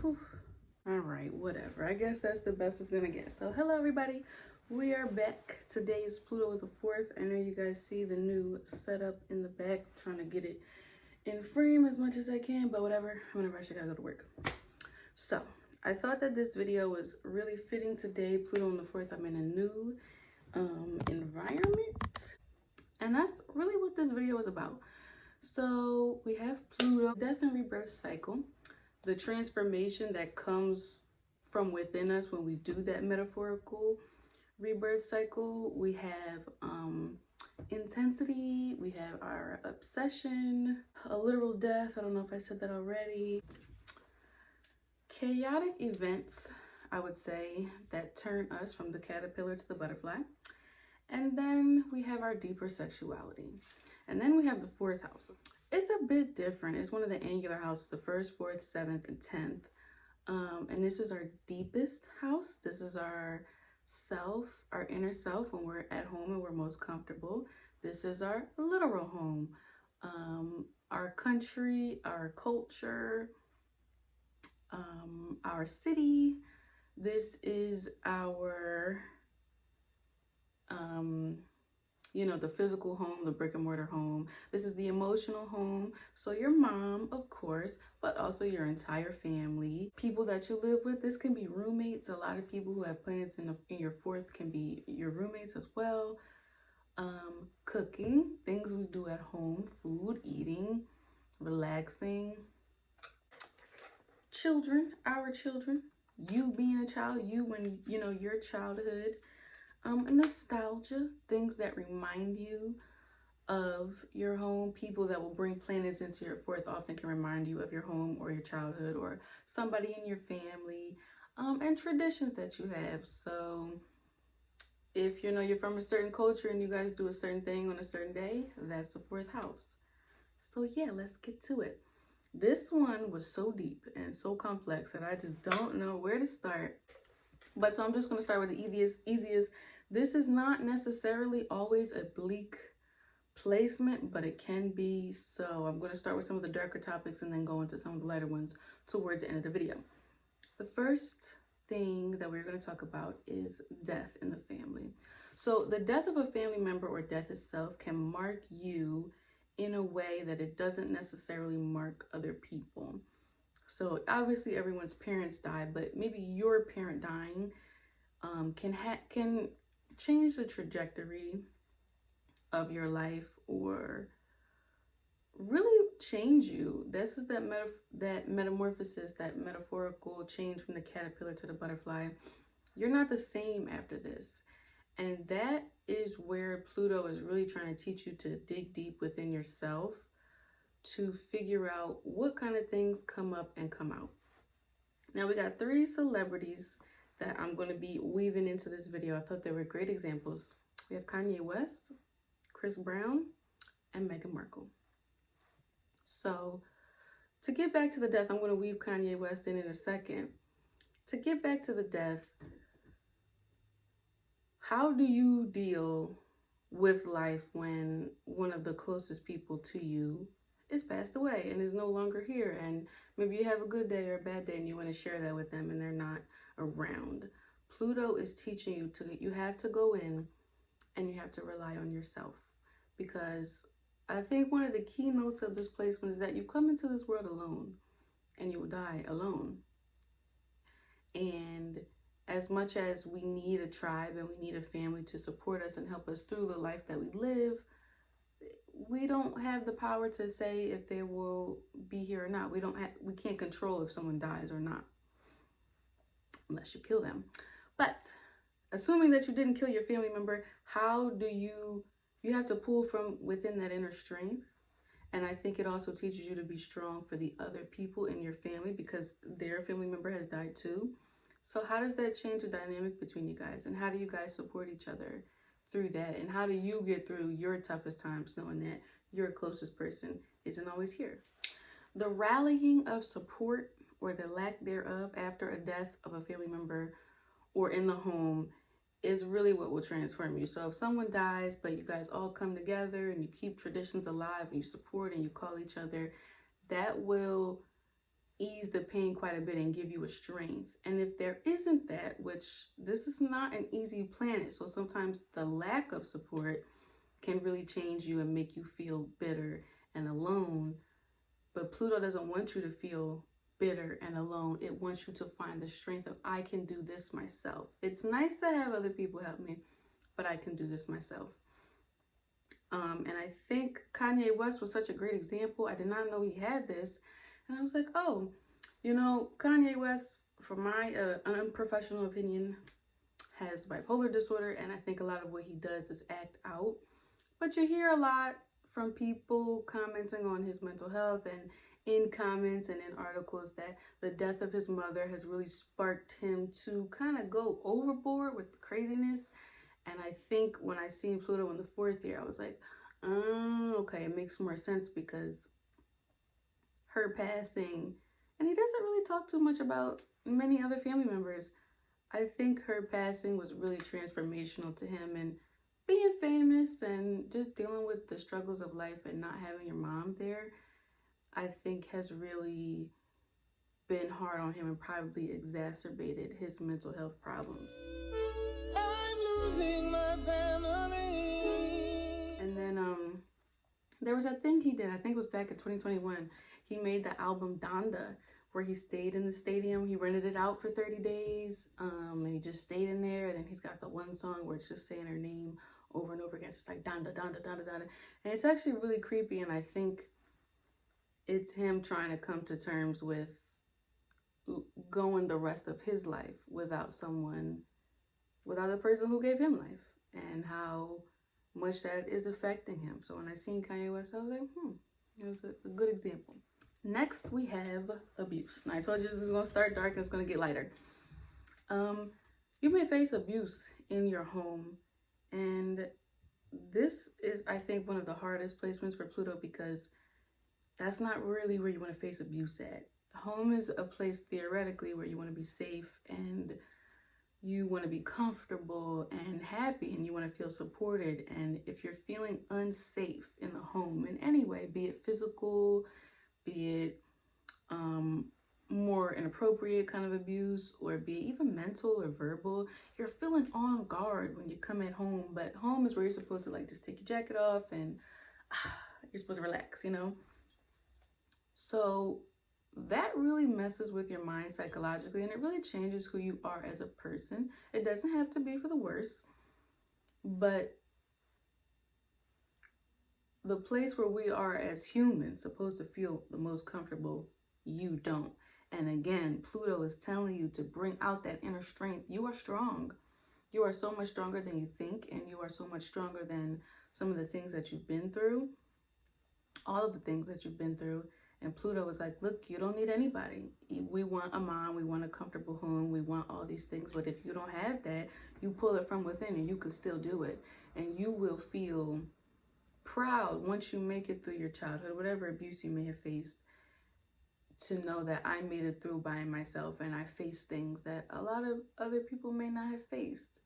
Whew. All right, whatever. I guess that's the best it's gonna get. So hello everybody. We are back. Today is Pluto with the 4th. I know you guys see the new setup in the back. Trying to get it in frame as much as I can, but whatever. I'm gonna rush. I gotta go to work. So I thought that this video was really fitting today. Pluto on the 4th. I'm in a new environment. And that's really what this video is about. So we have Pluto, death and rebirth cycle, the transformation that comes from within us when we do that metaphorical rebirth cycle. We have intensity, we have our obsession, a literal death. I don't know if I said that already. Chaotic events, I would say, that turn us from the caterpillar to the butterfly. And then we have our deeper sexuality. And then we have the 4th house. It's a bit different. It's one of the angular houses, the 1st, 4th, 7th, and 10th. And this is our deepest house. This is our self, our inner self, when we're at home and we're most comfortable. This is our literal home, our country, our culture, our city. This is our the physical home, the brick and mortar home. This is the emotional home. So your mom, of course, but also your entire family, people that you live with. This can be roommates. A lot of people who have planets in your 4th can be your roommates as well. Cooking, things we do at home, food, eating, relaxing. Children, our children, you being a child, you when your childhood. Nostalgia, things that remind you of your home. People that will bring planets into your 4th often can remind you of your home or your childhood or somebody in your family, and traditions that you have. So if you're from a certain culture and you guys do a certain thing on a certain day, that's the 4th house. So yeah, let's get to it. This one was so deep and so complex that I just don't know where to start. But so I'm just going to start with the easiest. This is not necessarily always a bleak placement, but it can be. So I'm going to start with some of the darker topics and then go into some of the lighter ones towards the end of the video. The first thing that we're going to talk about is death in the family. So the death of a family member or death itself can mark you in a way that it doesn't necessarily mark other people. So obviously everyone's parents die, but maybe your parent dying can change the trajectory of your life or really change you. This is that metamorphosis, that metaphorical change from the caterpillar to the butterfly. You're not the same after this. And that is where Pluto is really trying to teach you to dig deep within yourself to figure out what kind of things come up and come out. Now we got 3 celebrities that I'm going to be weaving into this video. I thought they were great examples. We have Kanye West, Chris Brown, and Meghan Markle. So to get back to the death, I'm going to weave Kanye West in a second. To get back to the death, how do you deal with life when one of the closest people to you is passed away and is no longer here? And maybe you have a good day or a bad day and you want to share that with them and they're not around. Pluto is teaching you you have to go in and you have to rely on yourself, because I think one of the keynotes of this placement is that you come into this world alone and you will die alone. And as much as we need a tribe and we need a family to support us and help us through the life that we live, we don't have the power to say if they will be here or not. We can't control if someone dies or not, unless you kill them. But assuming that you didn't kill your family member, how do you have to pull from within that inner strength. And I think it also teaches you to be strong for the other people in your family because their family member has died too. So how does that change the dynamic between you guys? And how do you guys support each other through that? And how do you get through your toughest times knowing that your closest person isn't always here? The rallying of support, or the lack thereof, after a death of a family member or in the home is really what will transform you. So if someone dies, but you guys all come together and you keep traditions alive and you support and you call each other, that will ease the pain quite a bit and give you a strength. And if there isn't that, which this is not an easy planet, so sometimes the lack of support can really change you and make you feel bitter and alone. But Pluto doesn't want you to feel bitter and alone. It wants you to find the strength of, I can do this myself. It's nice to have other people help me, but I can do this myself. And I think Kanye West was such a great example. I did not know he had this. And I was like, oh, you know, Kanye West, from my unprofessional opinion, has bipolar disorder. And I think a lot of what he does is act out. But you hear a lot from people commenting on his mental health, and in comments and in articles that the death of his mother has really sparked him to kind of go overboard with the craziness. And I think when I seen Pluto in the 4th year, I was like, oh, okay, it makes more sense, because her passing, and he doesn't really talk too much about many other family members. I think her passing was really transformational to him, and being famous and just dealing with the struggles of life and not having your mom there, I think has really been hard on him and probably exacerbated his mental health problems. I'm losing my family. And then there was a thing he did, I think it was back in 2021. He made the album Donda, where he stayed in the stadium. He rented it out for 30 days, and he just stayed in there. And then he's got the one song where it's just saying her name over and over again. It's just like Donda, Donda, Donda, Donda. And it's actually really creepy, and I think it's him trying to come to terms with going the rest of his life without someone, without the person who gave him life, and how much that is affecting him. So when I seen Kanye West, I was like, it was a good example. Next, we have abuse. Now, I told you this is going to start dark and it's going to get lighter. You may face abuse in your home, and this is, I think, one of the hardest placements for Pluto, because that's not really where you want to face abuse at. Home is a place theoretically where you want to be safe, and you want to be comfortable and happy, and you want to feel supported. And if you're feeling unsafe in the home in any way, be it physical, be it more inappropriate kind of abuse, or be it even mental or verbal, you're feeling on guard when you come at home. But home is where you're supposed to like just take your jacket off and you're supposed to relax, you know? So that really messes with your mind psychologically, and it really changes who you are as a person. It doesn't have to be for the worse, but the place where we are as humans supposed to feel the most comfortable, you don't. And again, Pluto is telling you to bring out that inner strength. You are strong. You are so much stronger than you think, and you are so much stronger than some of the things that you've been through, all of the things that you've been through. And Pluto is like, look, you don't need anybody. We want a mom, we want a comfortable home, we want all these things. But if you don't have that, you pull it from within and you can still do it. And you will feel proud once you make it through your childhood, whatever abuse you may have faced, to know that I made it through by myself, and I faced things that a lot of other people may not have faced.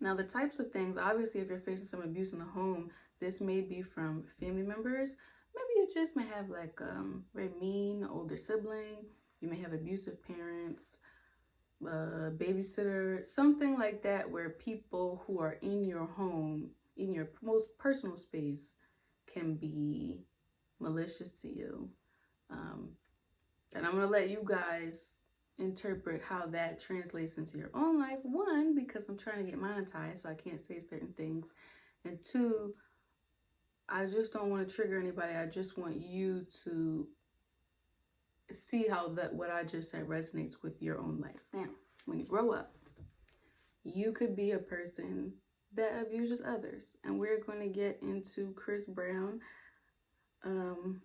Now, the types of things, obviously, if you're facing some abuse in the home, this may be from family members. Maybe you just may have like very mean older sibling. You may have abusive parents, babysitter, something like that, where people who are in your home, in your most personal space, can be malicious to you. And I'm going to let you guys interpret how that translates into your own life. One, because I'm trying to get monetized, so I can't say certain things. And two, I just don't want to trigger anybody. I just want you to see how what I just said resonates with your own life. Now, when you grow up, you could be a person that abuses others. And we're going to get into Chris Brown.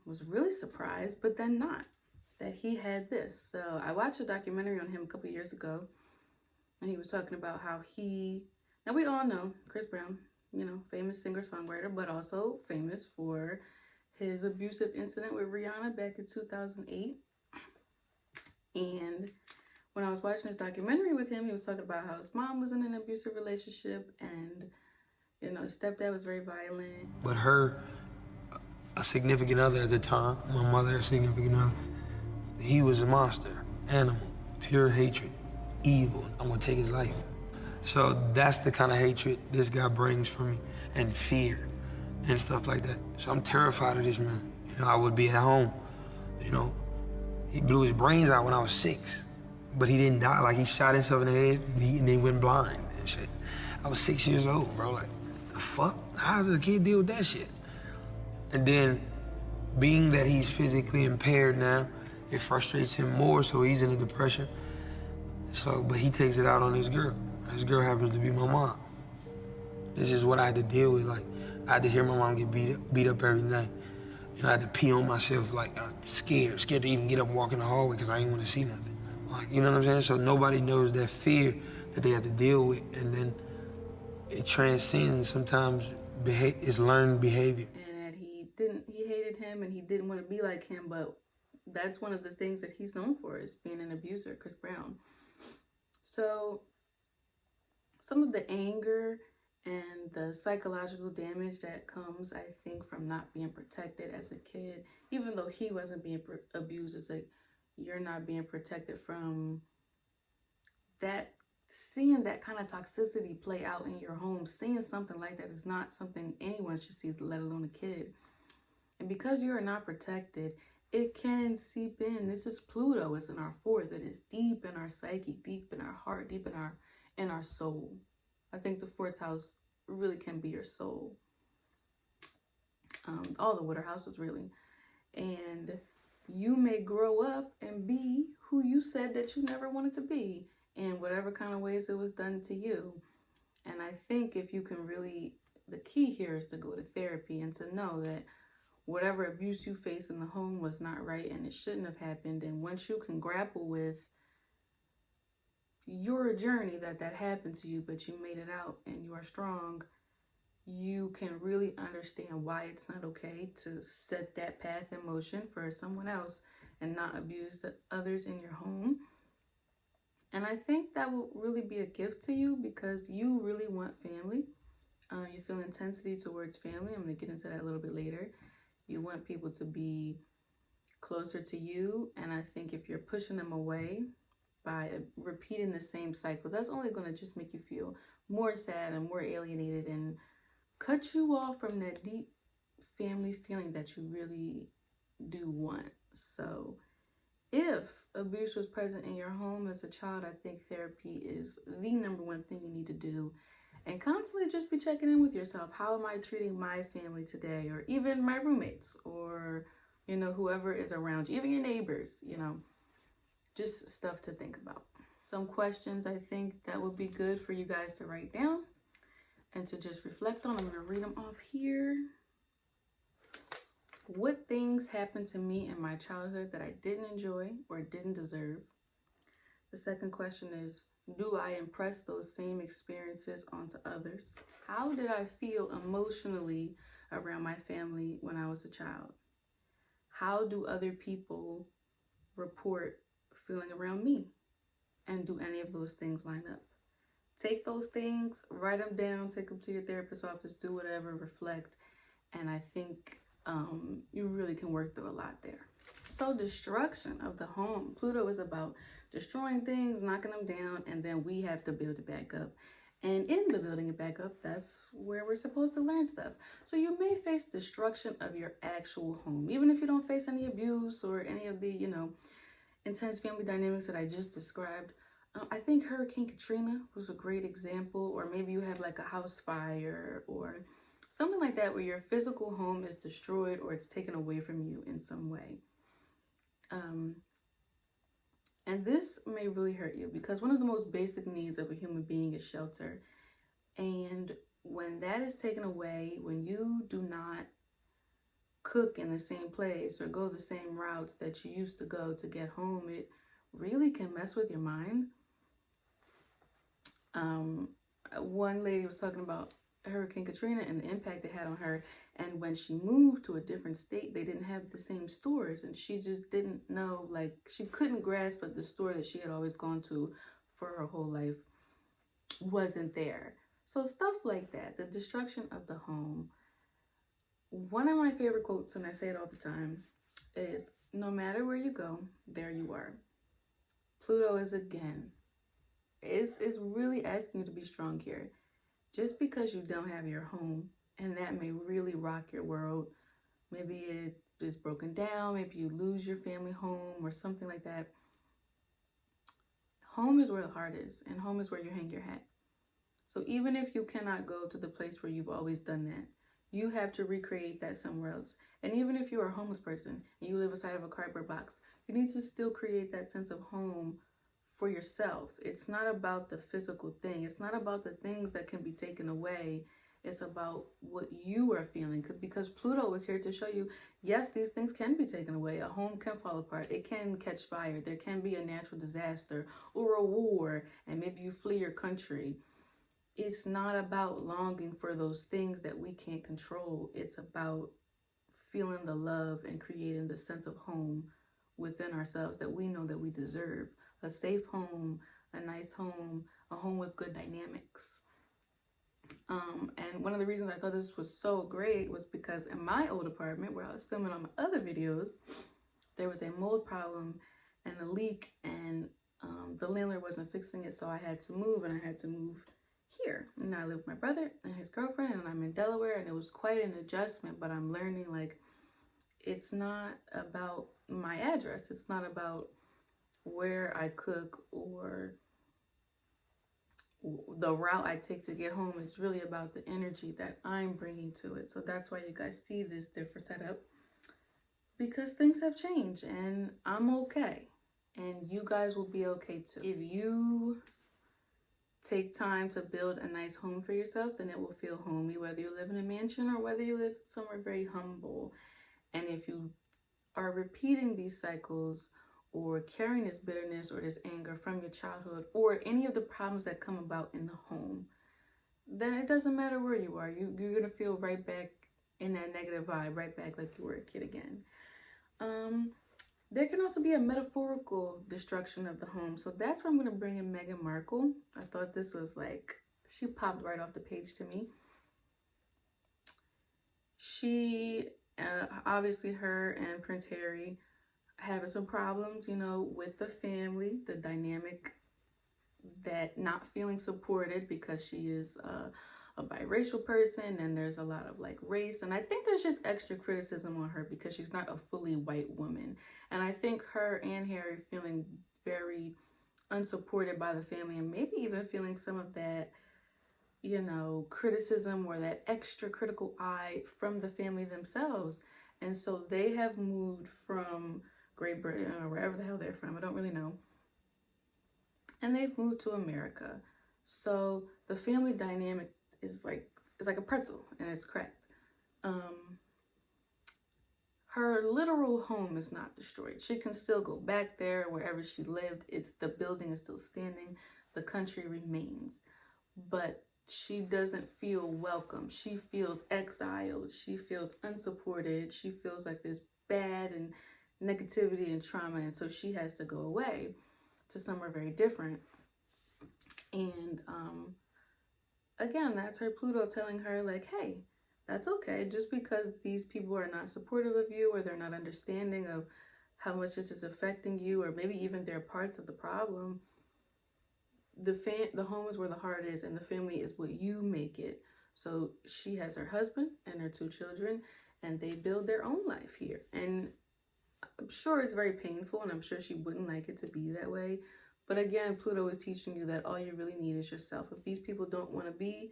Was really surprised, but then not, that he had this. So I watched a documentary on him a couple years ago, and he was talking about how now we all know Chris Brown, you know, famous singer-songwriter, but also famous for his abusive incident with Rihanna back in 2008. And when I was watching this documentary with him, he was talking about how his mom was in an abusive relationship, and, you know, his stepdad was very violent. But her a significant other at the time, my mother, a significant other, he was a monster, animal, pure hatred, evil. I'm gonna take his life. So that's the kind of hatred this guy brings for me, and fear, and stuff like that. So I'm terrified of this man. You know, I would be at home. You know, he blew his brains out when I was 6, but he didn't die. Like he shot himself in the head, and he went blind and shit. I was 6 years old, bro. Like, the fuck? How does a kid deal with that shit? And then, being that he's physically impaired now, it frustrates him more, so he's in a depression. So, but he takes it out on his girl. His girl happens to be my mom. This is what I had to deal with. Like, I had to hear my mom get beat up every night. And I had to pee on myself, like, I'm scared to even get up and walk in the hallway because I didn't want to see nothing. Like, you know what I'm saying? So nobody knows that fear that they have to deal with, and then it transcends sometimes, it's learned behavior. And that he hated him and he didn't want to be like him, but that's one of the things that he's known for, is being an abuser, Chris Brown. So some of the anger and the psychological damage that comes, I think, from not being protected as a kid, even though he wasn't being abused, it's like you're not being protected from that, seeing that kind of toxicity play out in your home. Seeing something like that is not something anyone should see, let alone a kid. And because you are not protected, it can seep in. This is Pluto. It's in our fourth. It is deep in our psyche, deep in our heart, deep in our soul. I think the fourth house really can be your soul. All the water houses, really. And you may grow up and be who you said that you never wanted to be, in whatever kind of ways it was done to you. And I think if you can really, the key here is to go to therapy and to know that whatever abuse you face in the home was not right and it shouldn't have happened. And once you can grapple with your journey that happened to you, but you made it out and you are strong, you can really understand why it's not okay to set that path in motion for someone else and not abuse the others in your home. And I think that will really be a gift to you because you really want family. You feel intensity towards family. I'm going to get into that a little bit later. You want people to be closer to you. And I think if you're pushing them away by repeating the same cycles, that's only going to just make you feel more sad and more alienated and cut you off from that deep family feeling that you really do want. So if abuse was present in your home as a child, I think therapy is the number one thing you need to do. And constantly just be checking in with yourself. How am I treating my family today? Or even my roommates, or, whoever is around you, even your neighbors, just stuff to think about. Some questions I think that would be good for you guys to write down and to just reflect on. I'm going to read them off here. What things happened to me in my childhood that I didn't enjoy or didn't deserve? The second question is, do I impress those same experiences onto others? How did I feel emotionally around my family when I was a child? How do other people report feeling around me? And do any of those things line up? Take those things, write them down, take them to your therapist's office, do whatever, reflect. And I think you really can work through a lot there. So destruction of the home. Pluto is about destroying things, knocking them down, and then we have to build it back up. And in the building it back up, that's where we're supposed to learn stuff. So you may face destruction of your actual home, even if you don't face any abuse or any of the, intense family dynamics that I just described. I think Hurricane Katrina was a great example, or maybe you have like a house fire or something like that where your physical home is destroyed or it's taken away from you in some way. And this may really hurt you because one of the most basic needs of a human being is shelter. And when that is taken away, when you do not cook in the same place or go the same routes that you used to go to get home, it really can mess with your mind. One lady was talking about Hurricane Katrina and the impact it had on her. And when she moved to a different state, they didn't have the same stores. And she just didn't know, like, she couldn't grasp that the store that she had always gone to for her whole life wasn't there. So stuff like that, the destruction of the home, One of my favorite quotes, and I say it all the time, is no matter where you go, there you are. Pluto is again, is really asking you to be strong here. Just because you don't have your home, and that may really rock your world, maybe it is broken down, maybe you lose your family home or something like that. Home is where the heart is, and home is where you hang your hat. So even if you cannot go to the place where you've always done that, you have to recreate that somewhere else. And even if you're a homeless person and you live inside of a cardboard box, you need to still create that sense of home for yourself. It's not about the physical thing. It's not about the things that can be taken away. It's about what you are feeling. Because Pluto is here to show you, yes, these things can be taken away. A home can fall apart. It can catch fire. There can be a natural disaster or a war, and maybe you flee your country. It's not about longing for those things that we can't control. It's about feeling the love and creating the sense of home within ourselves that we know that we deserve. A safe home, a nice home, a home with good dynamics. And one of the reasons I thought this was so great was because in my old apartment where I was filming on my other videos, there was a mold problem and a leak, and the landlord wasn't fixing it, so I had to move, and I had to move here. And now I live with my brother and his girlfriend, and I'm in Delaware, and it was quite an adjustment, but I'm learning, like, it's not about my address. It's not about where I cook or the route I take to get home. It's really about the energy that I'm bringing to it. So that's why you guys see this different setup, because things have changed and I'm okay. And you guys will be okay too. If you take time to build a nice home for yourself, then it will feel homey, whether you live in a mansion or whether you live somewhere very humble. And if you are repeating these cycles or carrying this bitterness or this anger from your childhood or any of the problems that come about in the home, then it doesn't matter where you are. You're going to feel right back in that negative vibe, right back like you were a kid again. There can also be a metaphorical destruction of the home. So that's where I'm going to bring in Meghan Markle. I thought this was like, she popped right off the page to me. She, obviously her and Prince Harry having some problems, you know, with the family, the dynamic, that not feeling supported because she is a biracial person, and there's a lot of like race, and I think there's just extra criticism on her because she's not a fully white woman. And I think her and Harry feeling very unsupported by the family, and maybe even feeling some of that, you know, criticism or that extra critical eye from the family themselves. And so they have moved from Great Britain or wherever the hell they're from, I don't really know, and they've moved to America. So the family dynamic is like, it's like a pretzel and it's cracked. Her literal home is not destroyed. She can still go back there wherever she lived. It's, the building is still standing. The country remains. But she doesn't feel welcome. She feels exiled. She feels unsupported. She feels like there's bad and negativity and trauma. And so she has to go away to somewhere very different. And again, that's her Pluto telling her, like, hey, that's okay. Just because these people are not supportive of you, or they're not understanding of how much this is affecting you, or maybe even they're parts of the problem, the home is where the heart is, and the family is what you make it. So she has her husband and her 2 children, and they build their own life here. And I'm sure it's very painful, and I'm sure she wouldn't like it to be that way. But again, Pluto is teaching you that all you really need is yourself. If these people don't want to be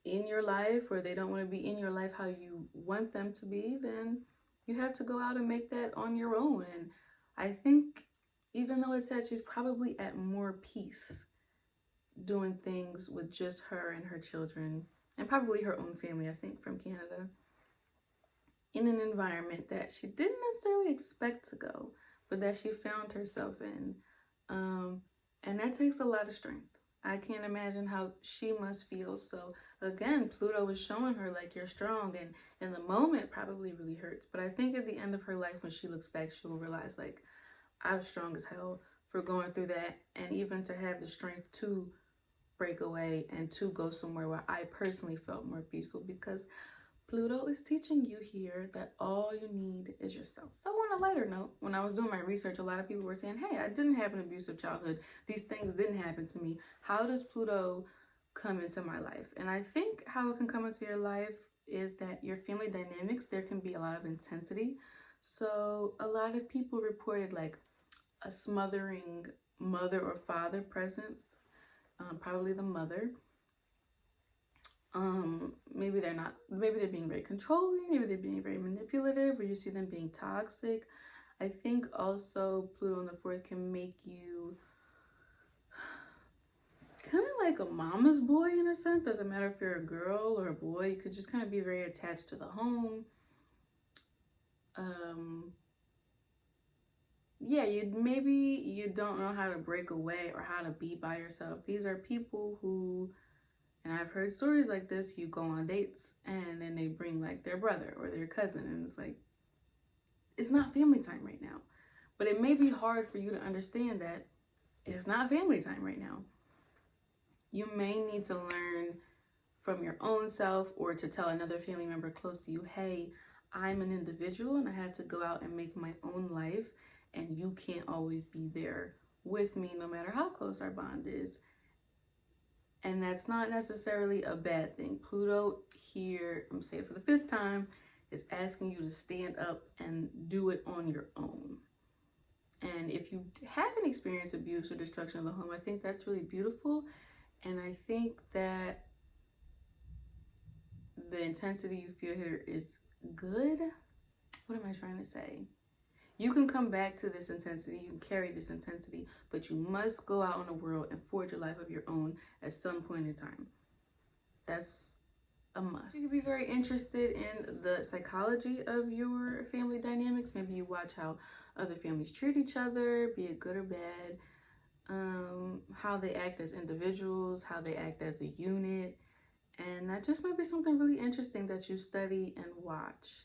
in your life, or they don't want to be in your life how you want them to be, then you have to go out and make that on your own. And I think, even though it said she's probably at more peace doing things with just her and her children, and probably her own family, I think, from Canada, in an environment that she didn't necessarily expect to go, but that she found herself in. And that takes a lot of strength. I can't imagine how she must feel. So again, Pluto is showing her, like, you're strong, and in the moment probably really hurts. But I think at the end of her life, when she looks back, she'll realize, like, I was strong as hell for going through that, and even to have the strength to break away and to go somewhere where I personally felt more peaceful. Because Pluto is teaching you here that all you need is yourself. So on a lighter note, when I was doing my research, a lot of people were saying, hey, I didn't have an abusive childhood. These things didn't happen to me. How does Pluto come into my life? And I think how it can come into your life is that your family dynamics, there can be a lot of intensity. So a lot of people reported like a smothering mother or father presence, probably the mother. Maybe they're being very controlling, maybe they're being very manipulative, or you see them being toxic. I think also Pluto in the fourth can make you kind of like a mama's boy in a sense. Doesn't matter if you're a girl or a boy, you could just kind of be very attached to the home. Yeah, you don't know how to break away or how to be by yourself. These are people who, and I've heard stories like this, you go on dates and then they bring like their brother or their cousin, and it's like, it's not family time right now. But it may be hard for you to understand that it's not family time right now. You may need to learn from your own self or to tell another family member close to you, hey, I'm an individual and I have to go out and make my own life, and you can't always be there with me no matter how close our bond is. And that's not necessarily a bad thing. Pluto here, I'm saying for the fifth time, is asking you to stand up and do it on your own. And if you haven't experienced abuse or destruction of the home, I think that's really beautiful. And I think that the intensity you feel here is good. What am I trying to say? You can come back to this intensity, you can carry this intensity, but you must go out in the world and forge a life of your own at some point in time. That's a must. You can be very interested in the psychology of your family dynamics. Maybe you watch how other families treat each other, be it good or bad, how they act as individuals, how they act as a unit. And that just might be something really interesting that you study and watch.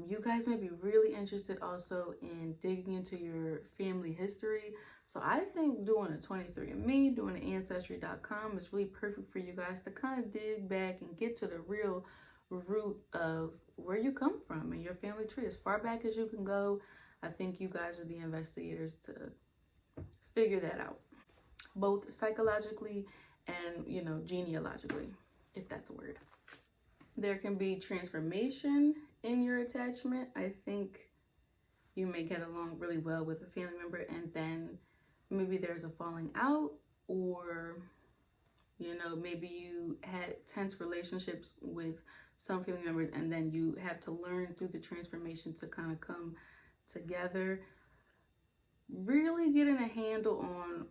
You guys may be really interested also in digging into your family history. So I think doing a 23andMe, doing an Ancestry.com is really perfect for you guys to kind of dig back and get to the real root of where you come from and your family tree. As far back as you can go, I think you guys are the investigators to figure that out, both psychologically and, genealogically, if that's a word. There can be transformation in your attachment. I think you may get along really well with a family member and then maybe there's a falling out, or maybe you had tense relationships with some family members and then you have to learn through the transformation to kind of come together. Really getting a handle on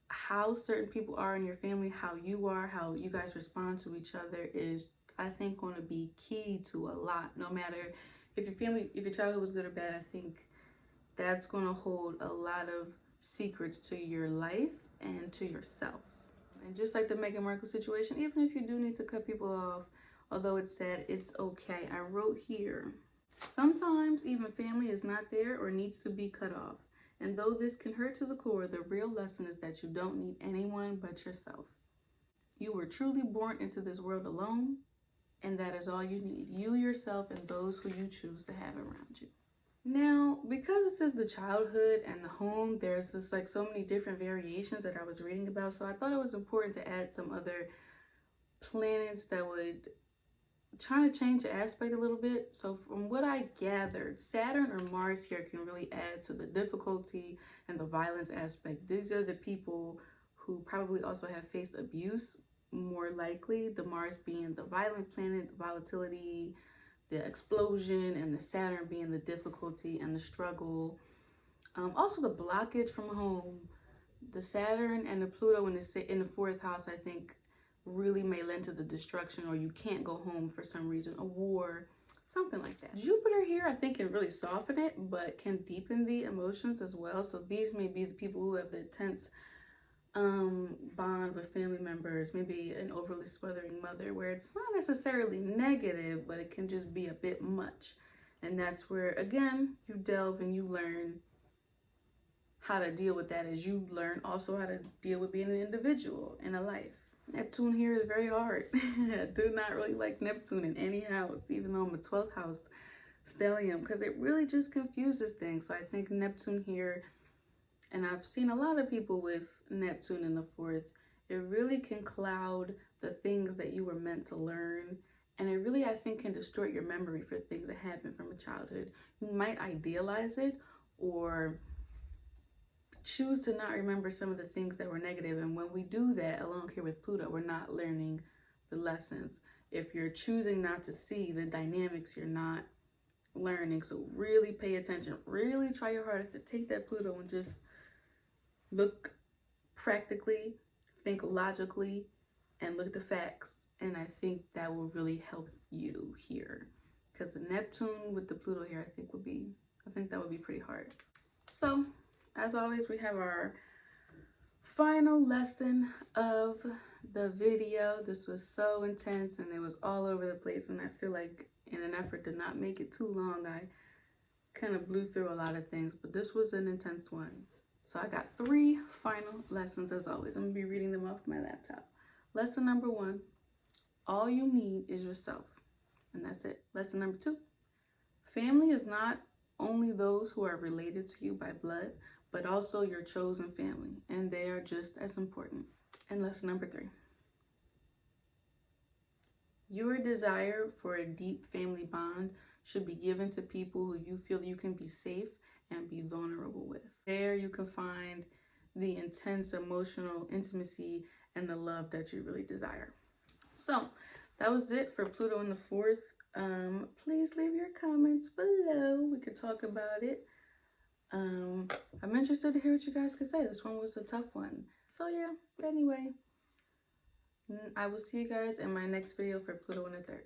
how certain people are in your family, how you are, how you guys respond to each other is, I think, going to be key to a lot. No matter if your childhood was good or bad, I think that's going to hold a lot of secrets to your life and to yourself. And just like the Meghan Markle situation, even if you do need to cut people off, although it's sad, it's okay. I wrote here, sometimes even family is not there or needs to be cut off. And though this can hurt to the core, the real lesson is that you don't need anyone but yourself. You were truly born into this world alone, and that is all you need. You, yourself, and those who you choose to have around you. Now, because it says the childhood and the home, there's just like so many different variations that I was reading about. So I thought it was important to add some other planets that would trying to change the aspect a little bit. So from what I gathered, Saturn or Mars here can really add to the difficulty and the violence aspect. These are the people who probably also have faced abuse, more likely. The Mars being the violent planet, the volatility, the explosion, and the Saturn being the difficulty and the struggle. Also the blockage from home. The Saturn and the Pluto in the fourth house, I think, really may lend to the destruction, or you can't go home for some reason, a war, something like that. Jupiter here, I think, can really soften it, but can deepen the emotions as well. So these may be the people who have the tense bond with family members, maybe an overly smothering mother, where it's not necessarily negative, but it can just be a bit much. And that's where, again, you delve and you learn how to deal with that, as you learn also how to deal with being an individual in a life. Neptune here is very hard. I do not really like Neptune in any house, even though I'm a 12th house stellium, because it really just confuses things. So I think Neptune here, and I've seen a lot of people with Neptune in the 4th, it really can cloud the things that you were meant to learn. And it really, I think, can distort your memory for things that happened from a childhood. You might idealize it or choose to not remember some of the things that were negative. And when we do that, along here with Pluto, we're not learning the lessons. If you're choosing not to see the dynamics, you're not learning. So really pay attention. Really try your hardest to take that Pluto and just look practically, think logically, and look at the facts. And I think that will really help you here. Because the Neptune with the Pluto here, I think that would be pretty hard. So, as always, we have our final lesson of the video. This was so intense and it was all over the place, and I feel like in an effort to not make it too long, I kind of blew through a lot of things, but this was an intense one. So I got 3 final lessons as always. I'm gonna be reading them off my laptop. Lesson number 1, all you need is yourself, and that's it. Lesson number 2, family is not only those who are related to you by blood, but also your chosen family, and they are just as important. And lesson number 3, your desire for a deep family bond should be given to people who you feel you can be safe and be vulnerable with. There you can find the intense emotional intimacy and the love that you really desire. So that was it for Pluto in the 4th. Please leave your comments below. We could talk about it. I'm interested to hear what you guys could say. This one was a tough one. So yeah, but anyway, I will see you guys in my next video for Pluto in the 3rd.